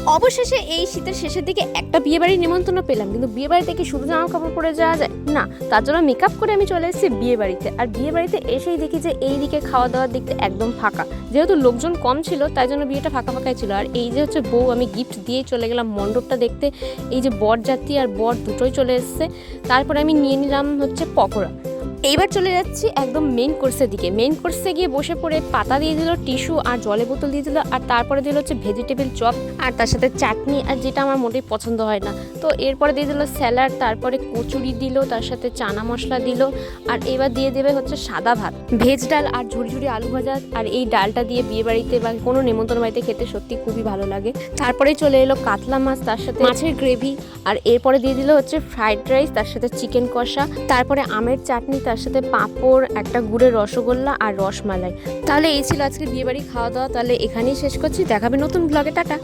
অবশেষে এই শীতের শেষের দিকে একটা বিয়েবাড়ির নিমন্ত্রণ পেলাম, কিন্তু বিয়েবাড়িতে কি শুধু জামা কাপড় পরে যাওয়া যায় না, তার জন্য মেকআপ করে আমি চলে এসেছি বিয়েবাড়িতে। আর বিয়েবাড়িতে এসেই দেখি যে এই দিকে খাওয়া দাওয়ার দিকটা একদম ফাঁকা, যেহেতু লোকজন কম ছিল তাই জন্য বিয়েটা ফাঁকা ফাঁকাই ছিল। আর এই যে হচ্ছে বউ, আমি গিফট দিয়েই চলে গেলাম মণ্ডপটা দেখতে। এই যে বরযাত্রী আর বর দুটোই চলে এসছে। তারপরে আমি নিয়ে নিলাম হচ্ছে পকোড়া। এইবার চলে যাচ্ছি একদম মেন কোর্সের দিকে। মেন কোর্সে গিয়ে বসে পড়ে পাতা দিয়ে দিল, টিস্যু আর জলের বোতল দিয়ে দিল, আর তারপরে দিল হচ্ছে ভেজিটেবল চপ আর তার সাথে চাটনি, আর যেটা আমার মোটেই পছন্দ হয় না। তো এরপরে দিয়ে দিল স্যালাড, তারপরে কচুরি দিল, তার সাথে চানা মশলা দিল, আর এবার দিয়ে দেবে হচ্ছে সাদা ভাত, ভেজ ডাল আর ঝুড়ি আলু ভাজা। আর এই ডালটা দিয়ে বিয়ে বাড়িতে বা কোনো নেমন্তন্ন বাড়িতে খেতে সত্যি খুবই ভালো লাগে। তারপরে চলে এলো কাতলা মাছ, তার সাথে মাছের গ্রেভি, আর এরপরে দিয়ে দিল হচ্ছে ফ্রাইড রাইস, তার সাথে চিকেন কষা, তারপরে আমের চাটনি, তার সাথে পাঁপড়, একটা গুড়ের রসগোল্লা আর রসমালাই। তাহলে এই ছিল আজকে বিয়েবাড়ি খাওয়া দাওয়া। তাহলে এখানেই শেষ করছি, দেখাবে নতুন ব্লগে। টাটা।